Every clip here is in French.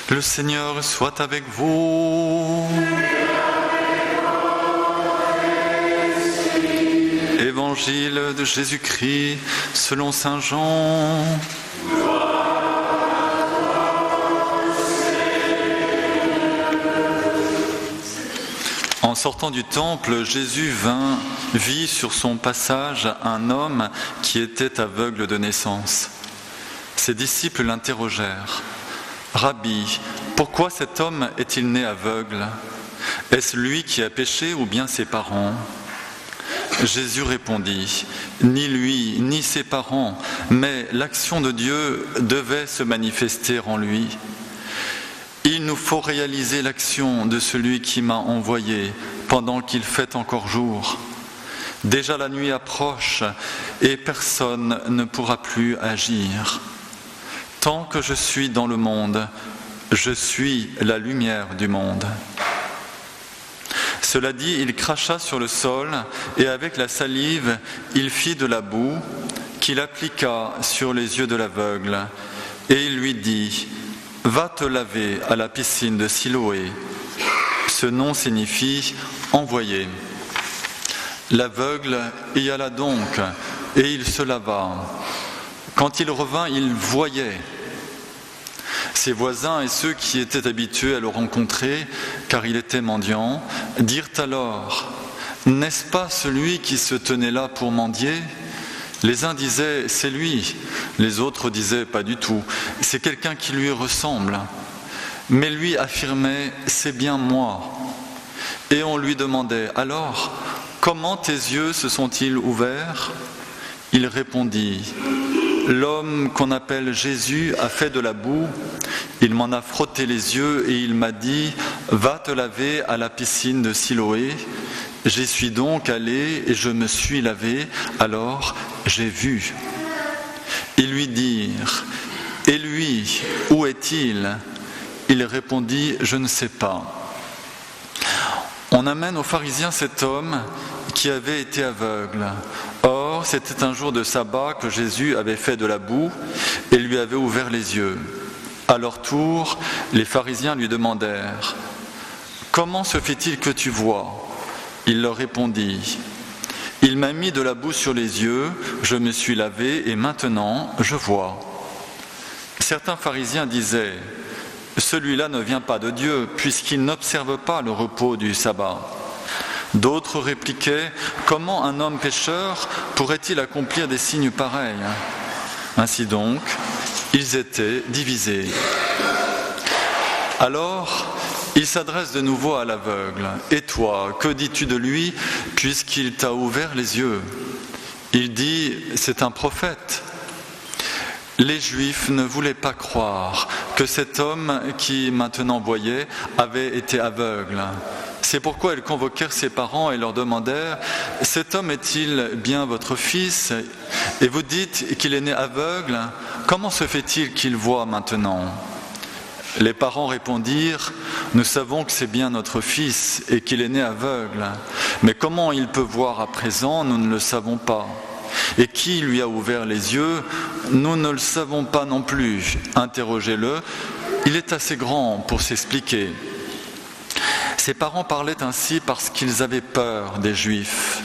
Le Seigneur soit avec vous. Évangile de Jésus-Christ selon saint Jean. En sortant du temple, Jésus vit sur son passage un homme qui était aveugle de naissance. Ses disciples l'interrogèrent. « Rabbi, pourquoi cet homme est-il né aveugle ? Est-ce lui qui a péché ou bien ses parents ?» Jésus répondit, « Ni lui, ni ses parents, mais l'action de Dieu devait se manifester en lui. Il nous faut réaliser l'action de celui qui m'a envoyé pendant qu'il fait encore jour. Déjà la nuit approche et personne ne pourra plus agir. Tant que je suis dans le monde, je suis la lumière du monde. » Cela dit, il cracha sur le sol et avec la salive, il fit de la boue qu'il appliqua sur les yeux de l'aveugle et il lui dit « Va te laver à la piscine de Siloé ». Ce nom signifie « envoyé ». L'aveugle y alla donc et il se lava. Quand il revint, il voyait. Ses voisins et ceux qui étaient habitués à le rencontrer, car il était mendiant, dirent alors « N'est-ce pas celui qui se tenait là pour mendier ?» Les uns disaient « C'est lui », les autres disaient « Pas du tout, c'est quelqu'un qui lui ressemble ». Mais lui affirmait « C'est bien moi ». Et on lui demandait « Alors, comment tes yeux se sont-ils ouverts ?» Il répondit « L'homme qu'on appelle Jésus a fait de la boue, il m'en a frotté les yeux et il m'a dit « Va te laver à la piscine de Siloé ». J'y suis donc allé et je me suis lavé, alors j'ai vu. Ils lui dirent « Et lui, où est-il » Il répondit « Je ne sais pas ». On amène aux pharisiens cet homme qui avait été aveugle. Or, c'était un jour de sabbat que Jésus avait fait de la boue et lui avait ouvert les yeux. À leur tour, les pharisiens lui demandèrent « Comment se fait-il que tu vois ?» Il leur répondit « Il m'a mis de la boue sur les yeux, je me suis lavé et maintenant je vois. » Certains pharisiens disaient « Celui-là ne vient pas de Dieu puisqu'il n'observe pas le repos du sabbat. » D'autres répliquaient « Comment un homme pécheur pourrait-il accomplir des signes pareils ?» Ainsi donc, ils étaient divisés. Alors, il s'adresse de nouveau à l'aveugle. « Et toi, que dis-tu de lui puisqu'il t'a ouvert les yeux ?» Il dit « C'est un prophète. » Les Juifs ne voulaient pas croire que cet homme qui maintenant voyait avait été aveugle. C'est pourquoi ils convoquèrent ses parents et leur demandèrent « Cet homme est-il bien votre fils ? Et vous dites qu'il est né aveugle ? Comment se fait-il qu'il voit maintenant ?» Les parents répondirent « Nous savons que c'est bien notre fils et qu'il est né aveugle. Mais comment il peut voir à présent, nous ne le savons pas. Et qui lui a ouvert les yeux, nous ne le savons pas non plus. Interrogez-le, il est assez grand pour s'expliquer. » Ses parents parlaient ainsi parce qu'ils avaient peur des Juifs.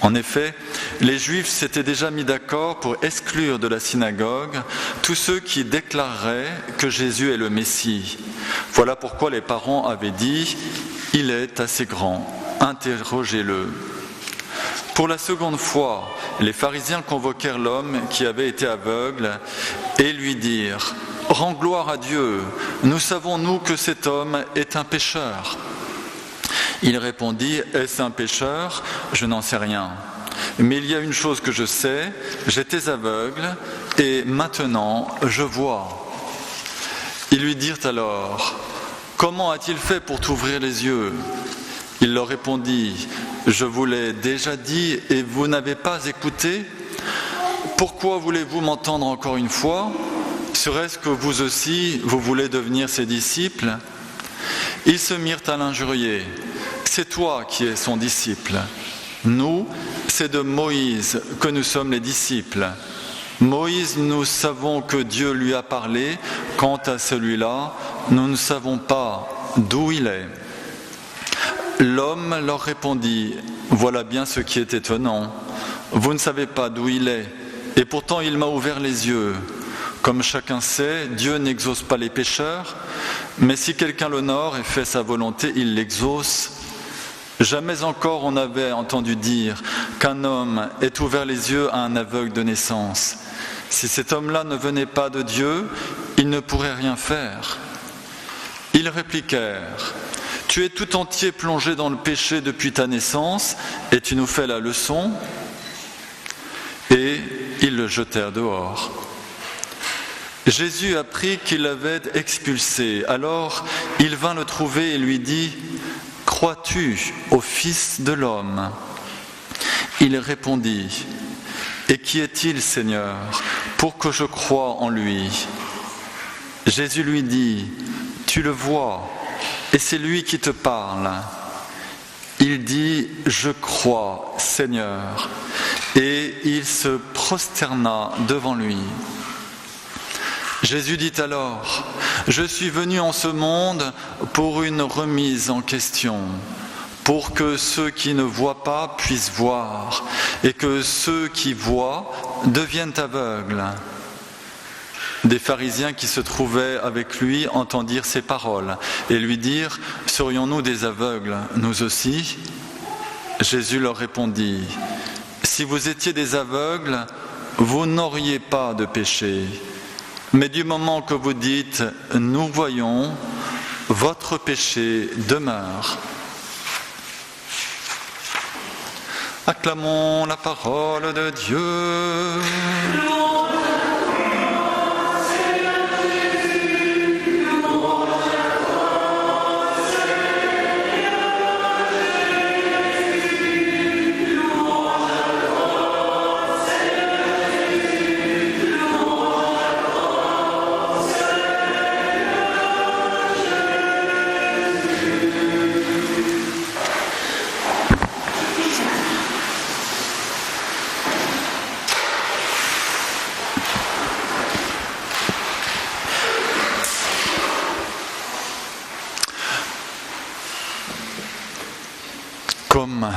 En effet, les Juifs s'étaient déjà mis d'accord pour exclure de la synagogue tous ceux qui déclareraient que Jésus est le Messie. Voilà pourquoi les parents avaient dit « Il est assez grand, interrogez-le ». Pour la seconde fois, les pharisiens convoquèrent l'homme qui avait été aveugle et lui dirent « Rends gloire à Dieu, nous savons nous que cet homme est un pécheur. » Il répondit « Est-ce un pécheur ? Je n'en sais rien. Mais il y a une chose que je sais, j'étais aveugle et maintenant je vois. » Ils lui dirent alors « Comment a-t-il fait pour t'ouvrir les yeux ?» Il leur répondit « Je vous l'ai déjà dit et vous n'avez pas écouté. Pourquoi voulez-vous m'entendre encore une fois ? Serait-ce que vous aussi, vous voulez devenir ses disciples ?» Ils se mirent à l'injurier. « C'est toi qui es son disciple. Nous, c'est de Moïse que nous sommes les disciples. » Moïse, nous savons que Dieu lui a parlé. Quant à celui-là, nous ne savons pas d'où il est. » L'homme leur répondit, « Voilà bien ce qui est étonnant. Vous ne savez pas d'où il est, et pourtant il m'a ouvert les yeux. Comme chacun sait, Dieu n'exauce pas les pécheurs, mais si quelqu'un l'honore et fait sa volonté, il l'exauce. Jamais encore on n'avait entendu dire qu'un homme ait ouvert les yeux à un aveugle de naissance. Si cet homme-là ne venait pas de Dieu, il ne pourrait rien faire. » Ils répliquèrent, « Tu es tout entier plongé dans le péché depuis ta naissance, et tu nous fais la leçon ?» Et ils le jetèrent dehors. Jésus apprit qu'il l'avait expulsé. Alors il vint le trouver et lui dit, « Crois-tu au Fils de l'homme ?» Il répondit, « Et qui est-il, Seigneur, pour que je croie en lui ?» Jésus lui dit, « Tu le vois, et c'est lui qui te parle. » Il dit, « Je crois, Seigneur. » Et il se prosterna devant lui. Jésus dit alors, « Je suis venu en ce monde pour une remise en question, pour que ceux qui ne voient pas puissent voir, et que ceux qui voient deviennent aveugles. » Des pharisiens qui se trouvaient avec lui entendirent ces paroles et lui dirent, « Serions-nous des aveugles, nous aussi ?» Jésus leur répondit, « Si vous étiez des aveugles, vous n'auriez pas de péché. Mais du moment que vous dites « Nous voyons », votre péché demeure. » Acclamons la parole de Dieu. Comme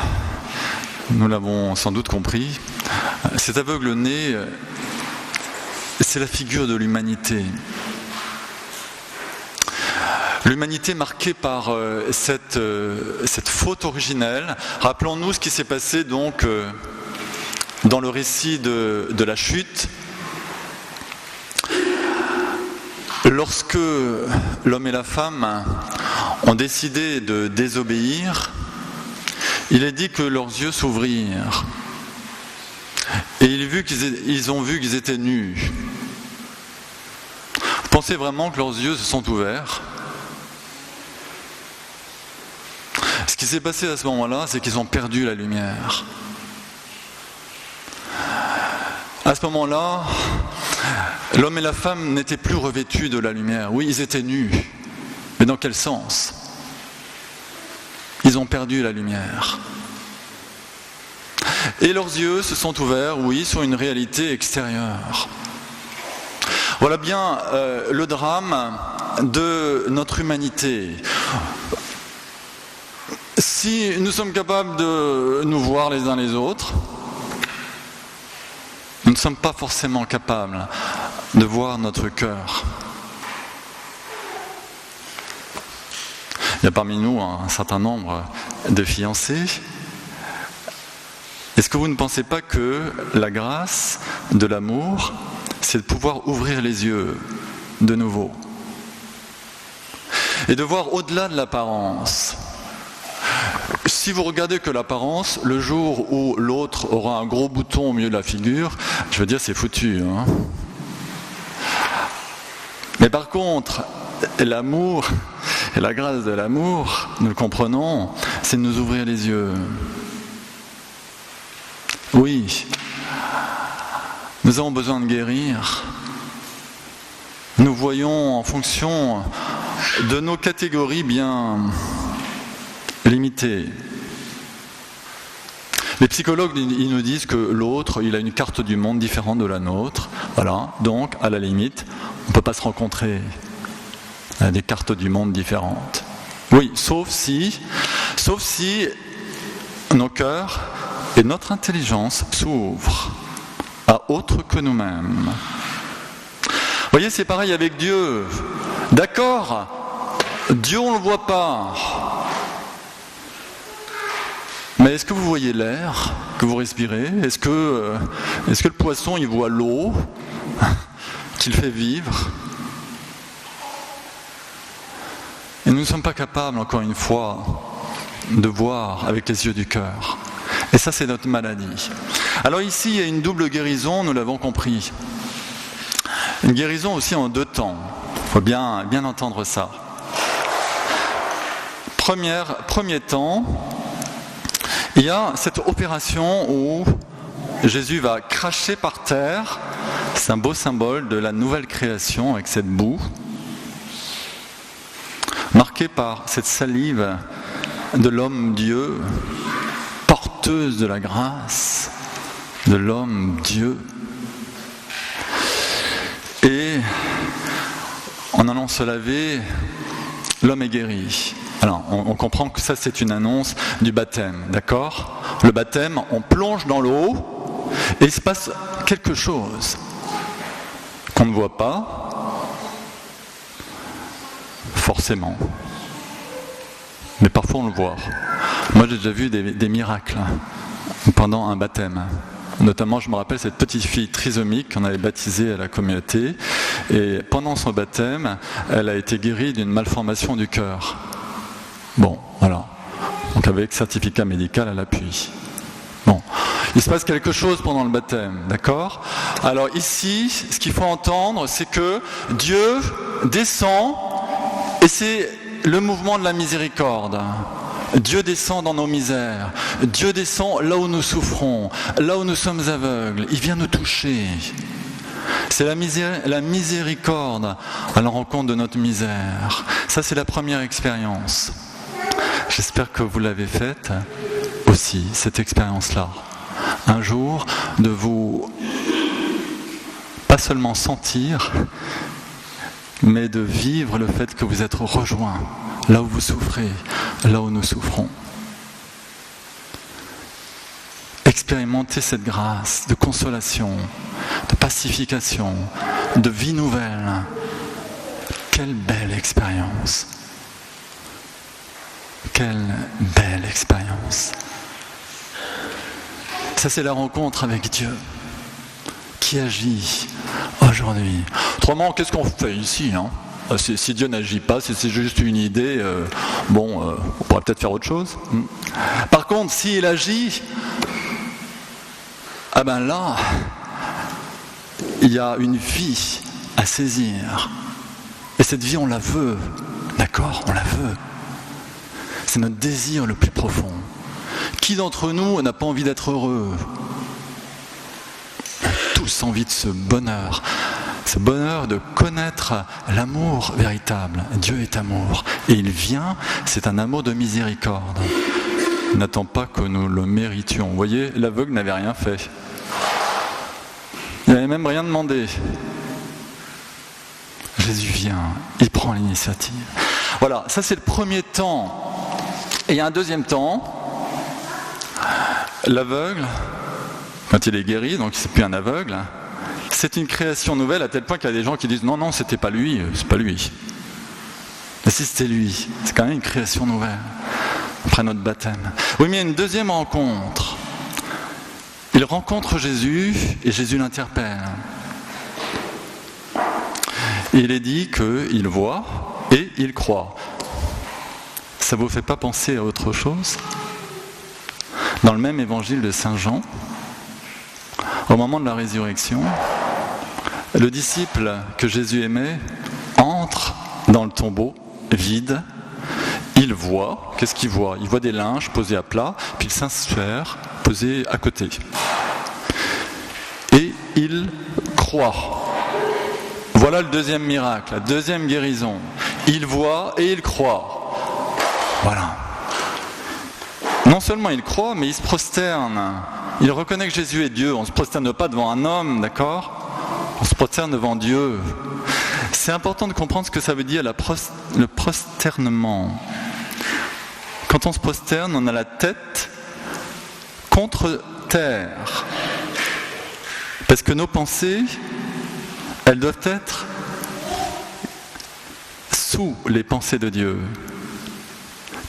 nous l'avons sans doute compris, cet aveugle-né, c'est la figure de l'humanité. L'humanité marquée par cette faute originelle. Rappelons-nous ce qui s'est passé donc dans le récit de la chute. Lorsque l'homme et la femme ont décidé de désobéir, il est dit que leurs yeux s'ouvrirent et ils ont vu qu'ils étaient nus. Vous pensez vraiment que leurs yeux se sont ouverts? Ce qui s'est passé à ce moment-là, c'est qu'ils ont perdu la lumière. À ce moment-là, l'homme et la femme n'étaient plus revêtus de la lumière. Oui, ils étaient nus, mais dans quel sens? Ils ont perdu la lumière. Et leurs yeux se sont ouverts, oui, sur une réalité extérieure. Voilà bien le drame de notre humanité. Si nous sommes capables de nous voir les uns les autres, nous ne sommes pas forcément capables de voir notre cœur. Il y a parmi nous un certain nombre de fiancés. Est-ce que vous ne pensez pas que la grâce de l'amour, c'est de pouvoir ouvrir les yeux de nouveau et de voir au-delà de l'apparence? Si vous regardez que l'apparence, le jour où l'autre aura un gros bouton au milieu de la figure, je veux dire, c'est foutu, hein. Mais par contre, l'amour et la grâce de l'amour, nous le comprenons, c'est de nous ouvrir les yeux. Oui, nous avons besoin de guérir. Nous voyons en fonction de nos catégories bien limitées. Les psychologues, ils nous disent que l'autre, il a une carte du monde différente de la nôtre. Voilà. Donc, à la limite, on ne peut pas se rencontrer. Il y a des cartes du monde différentes. Oui, sauf si nos cœurs et notre intelligence s'ouvrent à autre que nous-mêmes. Vous voyez, c'est pareil avec Dieu. D'accord, Dieu, on ne le voit pas. Mais est-ce que vous voyez l'air que vous respirez ? Est-ce que le poisson, il voit l'eau qu'il fait vivre ? Et nous ne sommes pas capables, encore une fois, de voir avec les yeux du cœur. Et ça, c'est notre maladie. Alors ici, il y a une double guérison, nous l'avons compris. Une guérison aussi en 2 temps. Il faut bien entendre ça. Premier temps, il y a cette opération où Jésus va cracher par terre. C'est un beau symbole de la nouvelle création avec cette boue, marquée par cette salive de l'homme-dieu, porteuse de la grâce de l'homme-dieu. Et en allant se laver, l'homme est guéri. Alors, on comprend que ça, c'est une annonce du baptême, d'accord ? Le baptême, on plonge dans l'eau et il se passe quelque chose qu'on ne voit pas, forcément. Mais parfois, on le voit. Moi, j'ai déjà vu des miracles pendant un baptême. Notamment, je me rappelle cette petite fille trisomique qu'on avait baptisée à la communauté. Et pendant son baptême, elle a été guérie d'une malformation du cœur. Bon, voilà. Donc avec certificat médical à l'appui. Bon, il se passe quelque chose pendant le baptême, d'accord ? Alors ici, ce qu'il faut entendre, c'est que Dieu descend, et c'est le mouvement de la miséricorde. Dieu descend dans nos misères. Dieu descend là où nous souffrons, là où nous sommes aveugles. Il vient nous toucher. C'est la miséricorde à la rencontre de notre misère. Ça, c'est la première expérience. J'espère que vous l'avez faite aussi, cette expérience-là. Un jour, de vous pas seulement sentir, mais de vivre le fait que vous êtes rejoints, là où vous souffrez, là où nous souffrons. Expérimentez cette grâce de consolation, de pacification, de vie nouvelle. Quelle belle expérience! Quelle belle expérience! Ça, c'est la rencontre avec Dieu qui agit aujourd'hui. Autrement, qu'est-ce qu'on fait ici, hein ? Si Dieu n'agit pas, si c'est juste une idée, on pourrait peut-être faire autre chose. Par contre, s'il agit, là, il y a une vie à saisir. Et cette vie, on la veut. D'accord ? On la veut. C'est notre désir le plus profond. Qui d'entre nous n'a pas envie d'être heureux ? On a tous envie de ce bonheur de connaître l'amour véritable. Dieu est amour. Et il vient, c'est un amour de miséricorde. Il n'attend pas que nous le méritions. Vous voyez, l'aveugle n'avait rien fait. Il n'avait même rien demandé. Jésus vient, il prend l'initiative. Voilà, ça c'est le premier temps. Et il y a un deuxième temps. L'aveugle, quand il est guéri, donc c'est plus un aveugle, c'est une création nouvelle à tel point qu'il y a des gens qui disent non, c'était pas lui, c'est pas lui. Mais si c'était lui, c'est quand même une création nouvelle après notre baptême. Oui, mais il y a une deuxième rencontre. Il rencontre Jésus et Jésus l'interpelle. Il est dit qu'il voit et il croit. Ça vous fait pas penser à autre chose ? Dans le même évangile de Saint Jean, au moment de la résurrection, le disciple que Jésus aimait entre dans le tombeau vide. Il voit, qu'est-ce qu'il voit ? Il voit des linges posés à plat, puis le Saint-Suaire posé à côté. Et il croit. Voilà le deuxième miracle, la deuxième guérison. Il voit et il croit. Voilà. Non seulement il croit, mais il se prosterne. Il reconnaît que Jésus est Dieu. On ne se prosterne pas devant un homme, d'accord ? On se prosterne devant Dieu. C'est important de comprendre ce que ça veut dire le prosternement. Quand on se prosterne, on a la tête contre terre. Parce que nos pensées, elles doivent être sous les pensées de Dieu.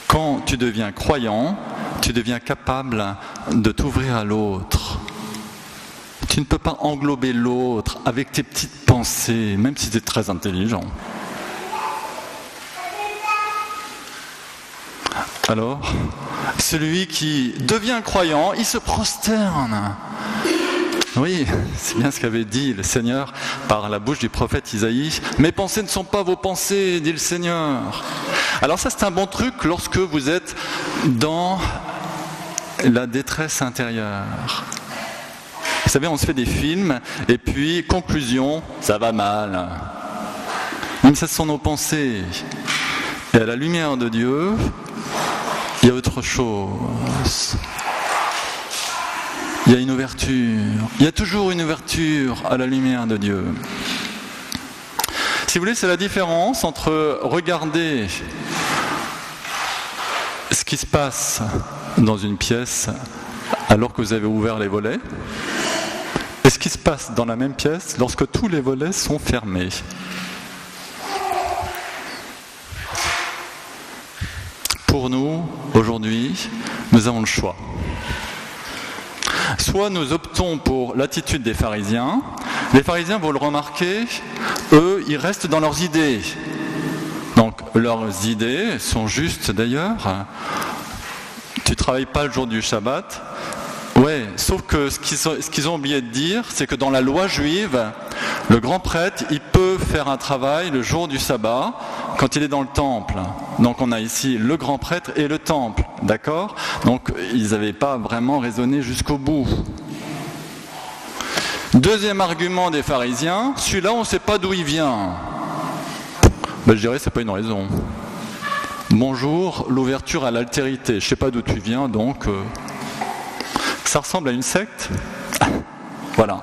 Quand tu deviens croyant, tu deviens capable de t'ouvrir à l'autre. Tu ne peux pas englober l'autre avec tes petites pensées, même si tu es très intelligent. Alors, celui qui devient croyant, il se prosterne. Oui, c'est bien ce qu'avait dit le Seigneur par la bouche du prophète Isaïe. « Mes pensées ne sont pas vos pensées, dit le Seigneur. » Alors ça, c'est un bon truc lorsque vous êtes dans la détresse intérieure. Vous savez, on se fait des films, et puis, conclusion, ça va mal. Même ça, ce sont nos pensées. Et à la lumière de Dieu, il y a autre chose. Il y a une ouverture. Il y a toujours une ouverture à la lumière de Dieu. Si vous voulez, c'est la différence entre regarder ce qui se passe dans une pièce alors que vous avez ouvert les volets et ce qui se passe dans la même pièce lorsque tous les volets sont fermés. Pour nous, aujourd'hui, nous avons le choix. Soit nous optons pour l'attitude des pharisiens. Les pharisiens, vous le remarquez, eux, ils restent dans leurs idées. Donc, leurs idées sont justes d'ailleurs. Tu ne travailles pas le jour du Shabbat. Ouais, sauf que ce qu'ils ont oublié de dire, c'est que dans la loi juive, le grand prêtre, il peut faire un travail le jour du sabbat quand il est dans le temple. Donc on a ici le grand prêtre et le temple, d'accord ? Donc ils n'avaient pas vraiment raisonné jusqu'au bout. Deuxième argument des pharisiens, celui-là on ne sait pas d'où il vient. Ben, je dirais que ce n'est pas une raison. Bonjour, l'ouverture à l'altérité. Je ne sais pas d'où tu viens, donc... Ça ressemble à une secte. Voilà.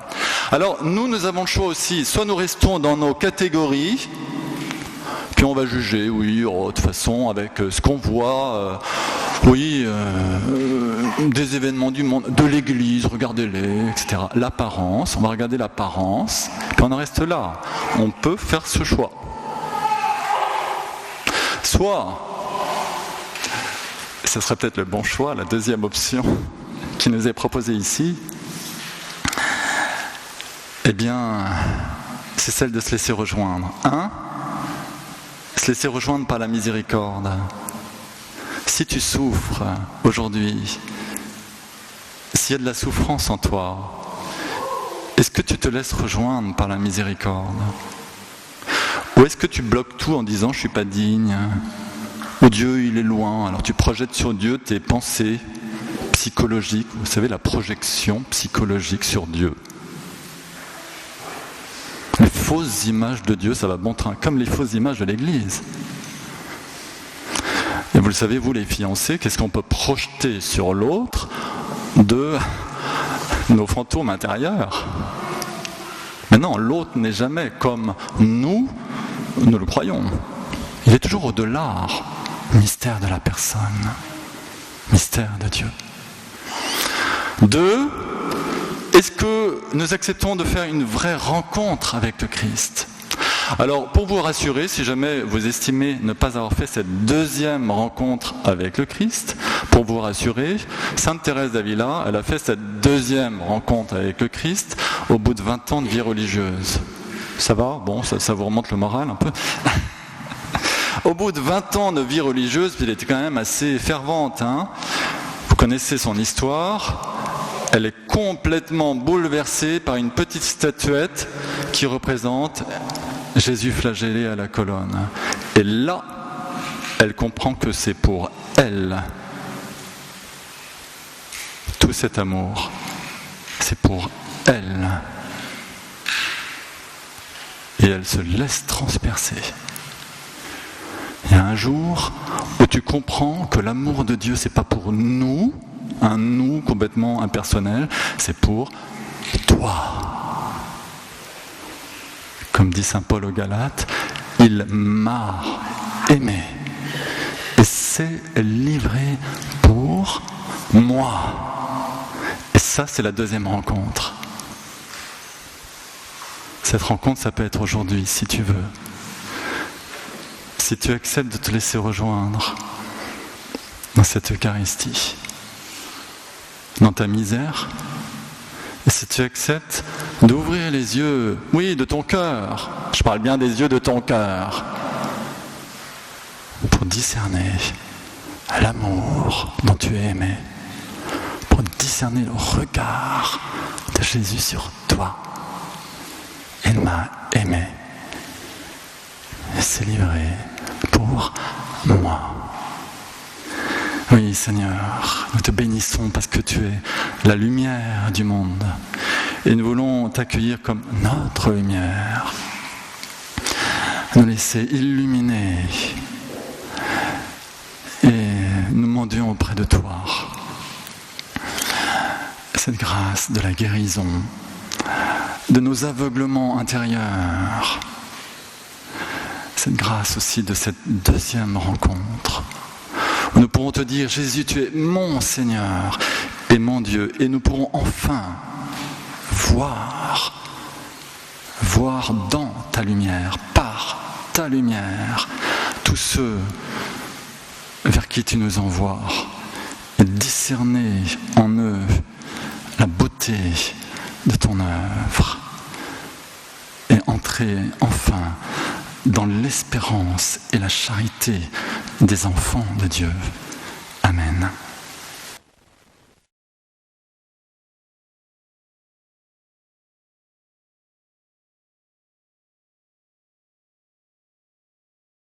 Alors, nous avons le choix aussi. Soit nous restons dans nos catégories, puis on va juger, oui, de toute façon, avec ce qu'on voit, des événements du monde, de l'église, regardez-les, etc. L'apparence, on va regarder l'apparence, puis on en reste là. On peut faire ce choix. Soit, ce serait peut-être le bon choix, la deuxième option, qui nous est proposée ici, eh bien, c'est celle de se laisser rejoindre. Se laisser rejoindre par la miséricorde. Si tu souffres aujourd'hui, s'il y a de la souffrance en toi, est-ce que tu te laisses rejoindre par la miséricorde ? Ou est-ce que tu bloques tout en disant « je ne suis pas digne » ou « Dieu, il est loin ». Alors tu projettes sur Dieu tes pensées psychologique, vous savez, la projection psychologique sur Dieu. Les fausses images de Dieu, ça va bon train, comme les fausses images de l'Église. Et vous le savez, vous les fiancés, qu'est-ce qu'on peut projeter sur l'autre de nos fantômes intérieurs ? Mais non, l'autre n'est jamais comme nous le croyons. Il est toujours au-delà, mystère de la personne, mystère de Dieu. 2, est-ce que nous acceptons de faire une vraie rencontre avec le Christ ? Alors, pour vous rassurer, si jamais vous estimez ne pas avoir fait cette deuxième rencontre avec le Christ, pour vous rassurer, Sainte Thérèse d'Avila, elle a fait cette deuxième rencontre avec le Christ au bout de 20 ans de vie religieuse. Ça va ? Bon, ça vous remonte le moral un peu ? Au bout de 20 ans de vie religieuse, puis elle était quand même assez fervente, hein ? Vous connaissez son histoire. Elle est complètement bouleversée par une petite statuette qui représente Jésus flagellé à la colonne. Et là, elle comprend que c'est pour elle tout cet amour. C'est pour elle. Et elle se laisse transpercer. Il y a un jour où tu comprends que l'amour de Dieu, c'est pas pour nous, un nous complètement impersonnel, c'est pour toi. Comme dit saint Paul aux Galates, il m'a aimé et s'est livré pour moi. Et ça, c'est la deuxième rencontre. Cette rencontre, ça peut être aujourd'hui, si tu veux. Si tu acceptes de te laisser rejoindre dans cette Eucharistie, dans ta misère, et si tu acceptes d'ouvrir les yeux, oui, de ton cœur, je parle bien des yeux de ton cœur, pour discerner l'amour dont tu es aimé, pour discerner le regard de Jésus sur toi. Il m'a aimé et s'est livré pour moi. Oui, Seigneur, nous te bénissons parce que tu es la lumière du monde et nous voulons t'accueillir comme notre lumière, nous laisser illuminer et nous mendions auprès de toi cette grâce de la guérison, de nos aveuglements intérieurs, cette grâce aussi de cette deuxième rencontre, où nous pourrons te dire, Jésus, tu es mon Seigneur et mon Dieu, et nous pourrons enfin voir dans ta lumière, par ta lumière, tous ceux vers qui tu nous envoies, et discerner en eux la beauté de ton œuvre, et entrer enfin dans l'espérance et la charité des enfants de Dieu.